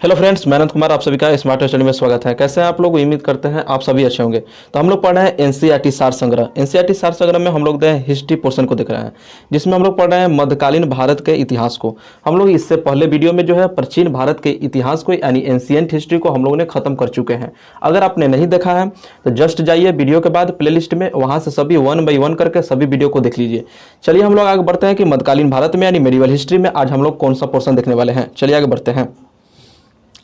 Hello friends, मैं अनंत कुमार आप सभी का स्मार्ट स्टडी में स्वागत है। कैसे हैं आप लोग? उम्मीद करते हैं आप सभी अच्छे होंगे। तो हम लोग पढ़ रहे हैं एनसीईआरटी सार संग्रह। एनसीईआरटी सार संग्रह में हम लोग हिस्ट्री पोर्शन को देख रहे हैं, जिसमें हम लोग पढ़ रहे हैं मध्यकालीन भारत के इतिहास को। हम लोग इससे पहले वीडियो में जो है प्राचीन भारत के इतिहास को यानी एंशिएंट हिस्ट्री को हम लोगों ने खत्म कर चुके हैं। अगर आपने नहीं देखा है तो जस्ट जाइए वीडियो के बाद प्ले लिस्ट में, वहाँ से सभी 1 बाई 1 करके सभी वीडियो को देख लीजिए। चलिए हम लोग आगे बढ़ते हैं कि मध्यकालीन भारत में यानी मेडिवल हिस्ट्री में आज हम लोग कौन सा पोर्शन देखने वाले हैं। चलिए आगे बढ़ते हैं।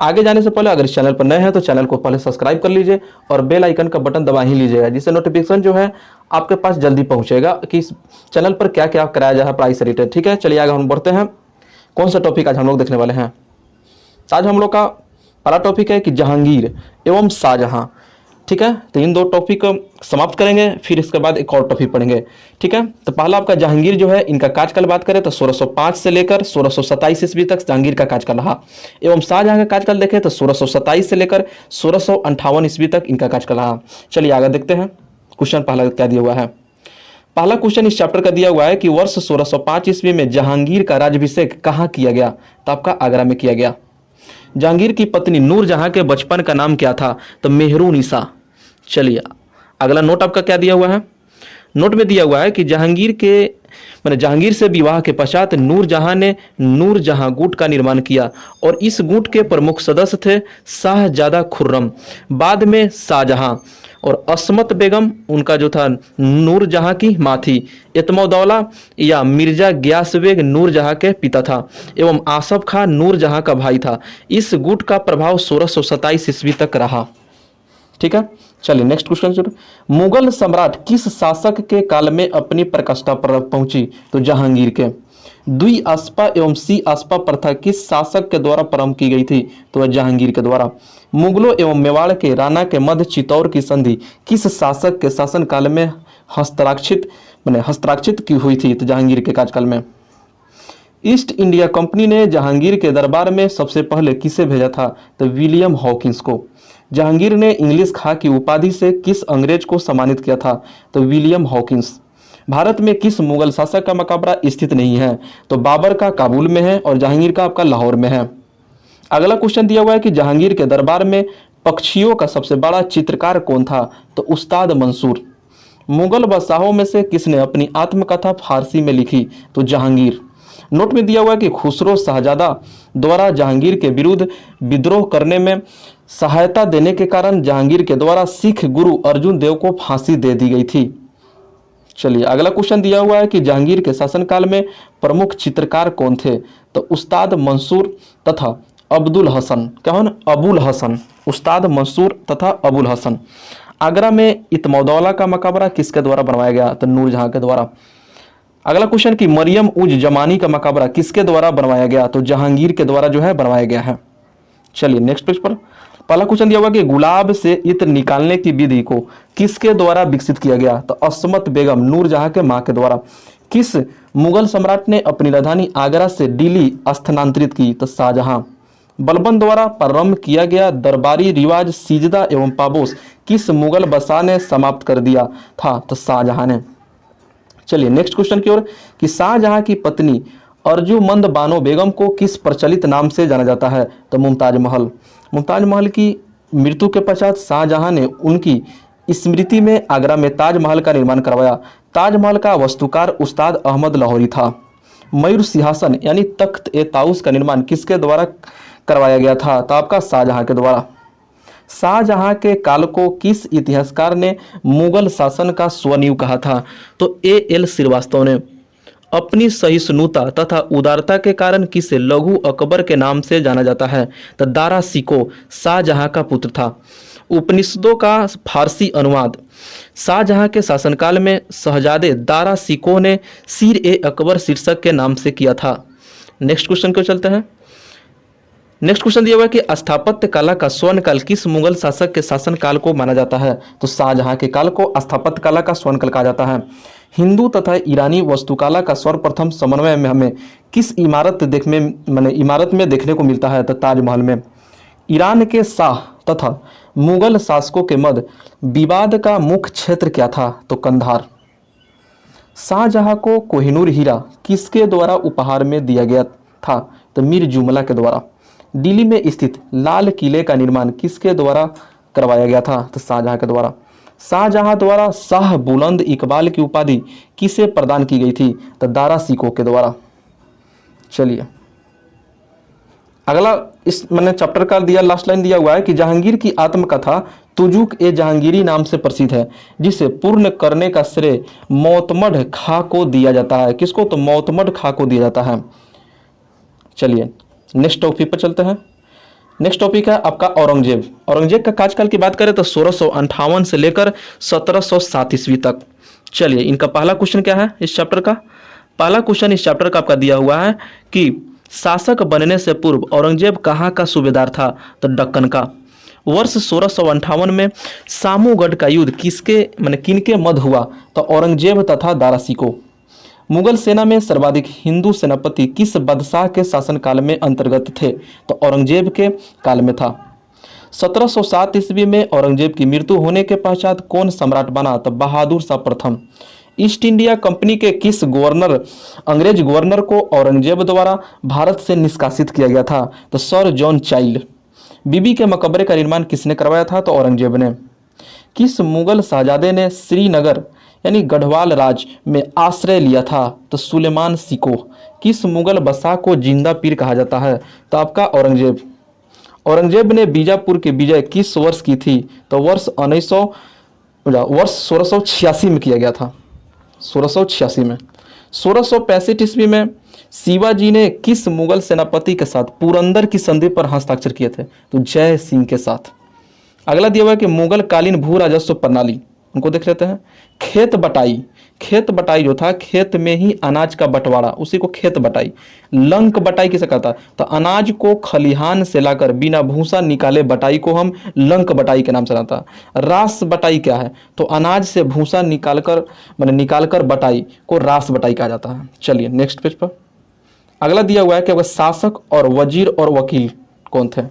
आगे जाने से पहले अगर इस चैनल पर नए हैं तो चैनल को पहले सब्सक्राइब कर लीजिए और बेल आइकन का बटन दबा ही लीजिएगा, जिससे नोटिफिकेशन जो है आपके पास जल्दी पहुंचेगा कि इस चैनल पर क्या क्या कराया जा रहा है पढ़ाई से रिलेटेड। ठीक है, चलिए आगे हम बढ़ते हैं। कौन सा टॉपिक आज हम लोग देखने वाले हैं? आज हम लोग का पहला टॉपिक है कि जहांगीर एवं शाहजहां। ठीक है, तो इन दो टॉपिक समाप्त करेंगे, फिर इसके बाद एक और टॉपिक पढ़ेंगे। ठीक है, तो पहला आपका जहांगीर जो है, इनका कार्यकाल बात करें तो 1605 से लेकर 1627 ईस्वी तक जहांगीर का कार्यकाल रहा। एवं शाहजहां का कार्यकाल देखें तो 1627 से लेकर 1658 ईस्वी तक इनका कार्यकाल रहा। चलिए आगे देखते हैं। क्वेश्चन पहला क्या दिया हुआ है? पहला क्वेश्चन इस चैप्टर का दिया हुआ है कि वर्ष 1605 ईस्वी में जहांगीर का राज्याभिषेक कहाँ किया गया? तो आपका आगरा में किया गया। जहांगीर की पत्नी नूरजहां के बचपन का नाम क्या था? तो मेहरुनिसा। चलिए अगला नोट आपका क्या दिया हुआ है? नोट में दिया हुआ है कि जहांगीर से विवाह के पश्चात नूरजहां ने नूरजहां गुट का निर्माण किया और इस गुट के प्रमुख सदस्य थे शाहजादा खुर्रम, बाद में शाहजहां, और असमत बेगम उनका जो था नूरजहां की माँ थी। इत्मौदौला या मिर्जा ग्यास बेग नूरजहां के पिता था एवं आसफ खां नूरजहां का भाई था। इस गुट का प्रभाव 1627 ईस्वी तक रहा। ठीक है, चलिए नेक्स्ट क्वेश्चन शुरू। मुगल सम्राट किस शासक के काल में अपनी प्रकाष्ठा पर पहुंची? तो जहांगीर के। द्वि आस्पा एवं सी आस्पा प्रथा किस शासक के द्वारा प्रारंभ की गई थी? तो जहांगीर के द्वारा। मुगलों एवं मेवाड़ के राणा के मध्य चित्तौड़ की संधि किस शासक के शासन काल में हस्ताक्षरित की हुई थी? तो जहांगीर के कार्यकाल में। ईस्ट इंडिया कंपनी ने जहांगीर के दरबार में सबसे पहले किसे भेजा था? तो विलियम हॉकिंस को। जहांगीर ने इंग्लिश खां की उपाधि से किस अंग्रेज को सम्मानित किया था? तो विलियम हॉकिंस। भारत में किस मुगल शासक का मकबरा स्थित नहीं है? तो बाबर का काबुल में है और जहांगीर का आपका लाहौर में है। अगला क्वेश्चन दिया हुआ है कि जहांगीर के दरबार में पक्षियों का सबसे बड़ा चित्रकार कौन था? तो उस्ताद मंसूर। मुगल बादशाहों में से किसने अपनी आत्मकथा फारसी में लिखी? तो जहांगीर। नोट में दिया हुआ है कि खुसरो शाहजादा द्वारा जहांगीर के विरुद्ध विद्रोह करने में सहायता देने के कारण जहांगीर के द्वारा सिख गुरु अर्जुन देव को फांसी दे दी गई थी। चलिए अगला क्वेश्चन दिया हुआ है कि जहांगीर के शासनकाल में प्रमुख चित्रकार कौन थे? तो उस्ताद मंसूर तथा अब्दुल हसन। क्या हो ना? अबुल हसन। उस्ताद मंसूर तथा अबुल हसन। आगरा में इत्मौदौला का मकबरा किसके द्वारा बनवाया गया? तो नूरजहां के द्वारा। अगला क्वेश्चन कि मरियम उज जमानी का मकबरा किसके द्वारा बनवाया गया? तो जहांगीर के द्वारा जो है बनवाया गया है। चलिए नेक्स्ट पेज पर पहला क्वेश्चन दिया हुआ कि गुलाब से इत्र निकालने की विधि को किसके द्वारा विकसित किया गया? तो असमत बेगम नूरजहां के मां के द्वारा। किस मुगल सम्राट ने अपनी राजधानी आगरा से दिल्ली स्थानांतरित की? तो शाहजहां। बलबन द्वारा प्रारंभ किया गया दरबारी रिवाज सिजदा एवं पाबोस किस मुगल बादशाह ने समाप्त कर दिया था? तो शाहजहां ने। चलिए नेक्स्ट क्वेश्चन की ओर कि शाहजहां की पत्नी अर्जुमंद बानो बेगम को किस प्रचलित नाम से जाना जाता है? तो मुमताज महल। मुमताज महल की मृत्यु के पश्चात शाहजहां ने उनकी स्मृति में आगरा में ताजमहल का निर्माण करवाया। ताजमहल का वास्तुकार उस्ताद अहमद लाहौरी था। मयूर सिंहासन यानी तख्त ए ताउस का निर्माण किसके द्वारा करवाया गया था? तो आपका शाहजहां के द्वारा। शाहजहां के काल को किस इतिहासकार ने मुगल शासन का स्वर्णयुग कहा था? तो A.L. श्रीवास्तव ने। अपनी सहिष्णुता तथा उदारता के कारण किसे लघु अकबर के नाम से जाना जाता है? तो दारा सिको शाहजहां का पुत्र था। उपनिषदों का फारसी अनुवाद शाहजहां के शासनकाल में शहजादे दारा सिको ने सिर-ए-अकबर शीर्षक के नाम से किया था। नेक्स्ट क्वेश्चन को चलते हैं। नेक्स्ट क्वेश्चन दिया हुआ है कि स्थापत्य कला का स्वर्ण काल किस मुगल शासक के शासन काल को माना जाता है? तो शाहजहां के काल को स्थापत्य कला का स्वर्ण काल कहा जाता है। हिंदू तथा ईरानी वास्तुकला का सर्वप्रथम समन्वय में हमें किस इमारत में देखने को मिलता है? तो ताजमहल में। ईरान के शाह तथा मुगल शासकों के मध्य विवाद का मुख्य क्षेत्र क्या था? तो कंधार। शाहजहां को कोहिनूर हीरा किसके द्वारा उपहार में दिया गया था? तो मीर जुमला के द्वारा। दिल्ली में स्थित लाल किले का निर्माण किसके द्वारा करवाया गया था? तो शाहजहां के द्वारा। शाहजहां द्वारा शाह बुलंद इकबाल की उपाधि किसे प्रदान की गई थी? तो दारा सिकोह के द्वारा। चलिए अगला इस मैंने चैप्टर का दिया लास्ट लाइन दिया हुआ है कि जहांगीर की आत्मकथा तुजुक ए जहांगीरी नाम से प्रसिद्ध है, जिसे पूर्ण करने का श्रेय मोतमड खां को दिया जाता है। किसको? तो मोतमड खां को दिया जाता है। चलिए नेक्स्ट टॉपिक पर चलते हैं। नेक्स्ट टॉपिक है आपका औरंगजेब। औरंगजेब का कार्यकाल की बात करें तो 1658 से लेकर 1707 ईस्वी तक। चलिए इनका पहला क्वेश्चन क्या है इस चैप्टर का? पहला क्वेश्चन इस चैप्टर का आपका दिया हुआ है कि शासक बनने से पूर्व औरंगजेब कहाँ का सूबेदार था? तो दक्कन का। वर्ष 1658 में सामूगढ़ का युद्ध किनके मध्य हुआ? तो औरंगजेब तथा दारा सिकोह। मुगल सेना में सर्वाधिक हिंदू सेनापति किस बादशाह के शासनकाल में अंतर्गत थे? तो औरंगजेब के काल में था। 1707 ईस्वी में औरंगजेब की मृत्यु होने के पश्चात कौन सम्राट बना? तो बहादुर शाह प्रथम। ईस्ट इंडिया कंपनी के किस अंग्रेज गवर्नर को औरंगजेब द्वारा भारत से निष्कासित किया गया था? तो सर जॉन चाइल्ड। बीबी के मकबरे का निर्माण किसने करवाया था? तो औरंगजेब ने। किस मुगल शहजादे ने श्रीनगर यानी गढ़वाल राज में आश्रय लिया था? तो सुलेमान सिकोह। किस मुगल बादशाह को जिंदा पीर कहा जाता है? तो आपका औरंगजेब। औरंगजेब ने बीजापुर की विजय किस वर्ष की थी? तो वर्ष 1686 में किया गया था। 1686 में। 1665 ईस्वी में शिवाजी ने किस मुगल सेनापति के साथ पुरंदर की संधि पर हस्ताक्षर किए थे? तो जय सिंह के साथ। अगला दिया हुआ है कि मुगल कालीन भू राजस्व प्रणाली, उनको देख लेते हैं। खेत बटाई। खेत बटाई जो था, खेत में ही अनाज का बंटवारा, उसी को खेत बटाई। लंक बटाई किसे कहता है? तो अनाज को खलिहान से लाकर बिना भूसा निकाले बटाई को हम लंक बटाई के नाम से जानता है। रास बटाई क्या है? तो अनाज से भूसा निकालकर बटाई को रास बटाई कहा जाता है। चलिए नेक्स्ट पेज पर अगला दिया हुआ है कि शासक और वजीर और वकील कौन थे?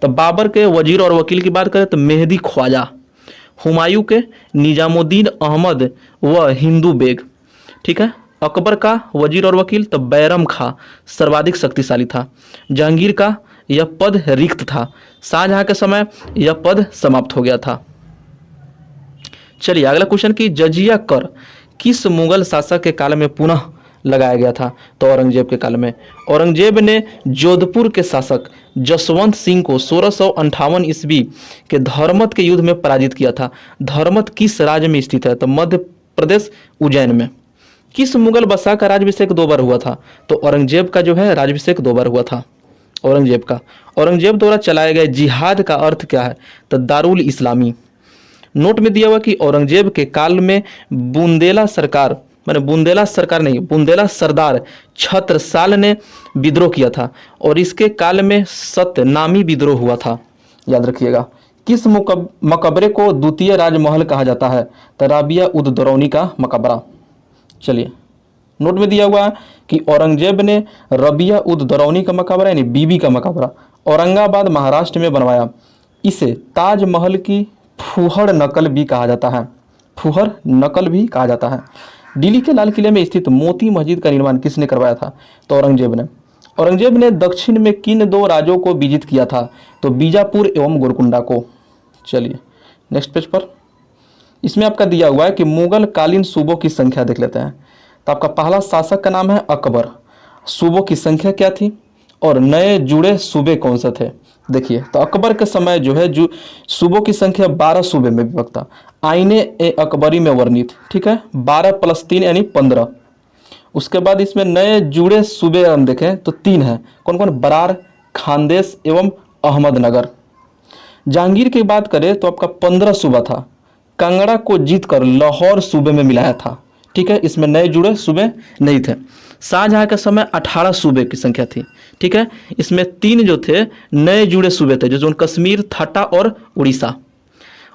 तो बाबर के वजीर और वकील की बात करें तो मेहदी ख्वाजा, हुमायूं के निजामुद्दीन अहमद व हिंदू बेग। ठीक है। अकबर का वजीर और वकील तो बैरम खां सर्वाधिक शक्तिशाली था। जहांगीर का यह पद रिक्त था। शाहजहां के समय यह पद समाप्त हो गया था। चलिए अगला क्वेश्चन कि जजिया कर किस मुगल शासक के काल में पुनः लगाया गया था? तो औरंगजेब के काल में। औरंगजेब ने जोधपुर के शासक जसवंत सिंह को 1658 ईस्वी के धर्मत के युद्ध में पराजित किया था। धर्मत किस राज्य में स्थित है? तो मध्य प्रदेश उज्जैन में। किस मुगल बादशाह का राज्याभिषेक 2 बार हुआ था? तो औरंगजेब का जो है राज्याभिषेक 2 बार हुआ था। औरंगजेब का। औरंगजेब द्वारा चलाए गए जिहाद का अर्थ क्या है? तो दारुल इस्लामी। नोट में दिया हुआ कि औरंगजेब के काल में बुंदेला सरदार छत्रसाल ने विद्रोह किया था और इसके काल में सतनामी विद्रोह हुआ था। याद रखिएगा। किस मकबरे को द्वितीय राजमहल कहा जाता है? तो राबिया उद दरौनी का मकबरा। चलिए नोट में दिया हुआ है कि औरंगजेब ने रबिया उद दरौनी का मकबरा यानी बीबी का मकबरा औरंगाबाद महाराष्ट्र में बनवाया। इसे ताजमहल की फुहड़ नकल भी कहा जाता है। फुहड़ नकल भी कहा जाता है। दिल्ली के लाल किले में स्थित मोती मस्जिद का निर्माण किसने करवाया था? तो औरंगजेब ने। औरंगजेब ने दक्षिण में किन 2 राज्यों को विजित किया था? तो बीजापुर एवं गोलकुंडा को। चलिए नेक्स्ट पेज पर इसमें आपका दिया हुआ है कि मुगल कालीन सूबों की संख्या देख लेते हैं। तो आपका पहला शासक का नाम है अकबर। सूबों की संख्या क्या थी और नए जुड़े सूबे कौन से थे? देखिए तो अकबर के समय जो है सूबों की संख्या 12 सूबे में विभक्त था। आईने ए अकबरी में वर्णित। ठीक है। 12 + 3 यानी 15। उसके बाद इसमें नए जुड़े सूबे हम देखें तो 3 हैं। कौन कौन? बरार, खानदेश एवं अहमदनगर। जहांगीर की बात करें तो आपका 15 सूबा था। कांगड़ा को जीतकर लाहौर सूबे में मिलाया था। ठीक है। इसमें नए जुड़े सूबे नहीं थे। शाहजहां के समय 18 सूबे की संख्या थी। ठीक है। इसमें 3 जो थे नए जुड़े सूबे थे, जो कश्मीर, थाटा और उड़ीसा।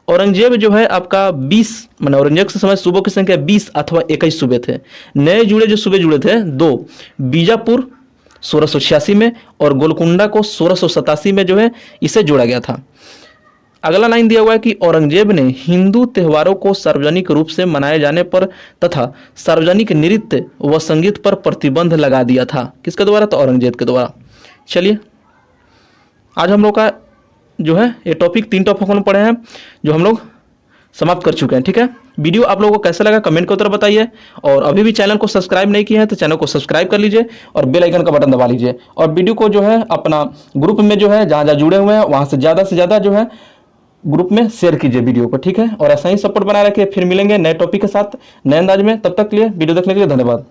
औरंगजेब जो है आपका 20 औरंगजेब के समय सूबों की संख्या 20 अथवा 21 सूबे थे। नए जुड़े जो सूबे जुड़े थे 2, बीजापुर 1686 में और गोलकुंडा को 1687 में जो है इसे जोड़ा गया था। अगला लाइन दिया हुआ है कि औरंगजेब ने हिंदू त्योहारों को सार्वजनिक रूप से मनाए जाने पर तथा सार्वजनिक नृत्य व संगीत पर प्रतिबंध लगा दिया था। किसके द्वारा? तो औरंगजेब के द्वारा। चलिए आज हम लोग का जो है ये टॉपिक 3 टॉपिक हम लोग पढ़े हैं जो हम लोग समाप्त कर चुके हैं। ठीक है, वीडियो आप लोगों को कैसा लगा कमेंट के उत्तर बताइए, और अभी भी चैनल को सब्सक्राइब नहीं किया है तो चैनल को सब्सक्राइब कर लीजिए और बेल आइकन का बटन दबा लीजिए, और वीडियो को जो है अपना ग्रुप में जो है जहाँ जहाँ जुड़े हुए हैं वहाँ से ज़्यादा जो है ग्रुप में शेयर कीजिए वीडियो को। ठीक है, और ऐसा ही सपोर्ट बनाए रखिए। फिर मिलेंगे नए टॉपिक के साथ नए अंदाज में, तब तक के लिए वीडियो देखने के लिए धन्यवाद।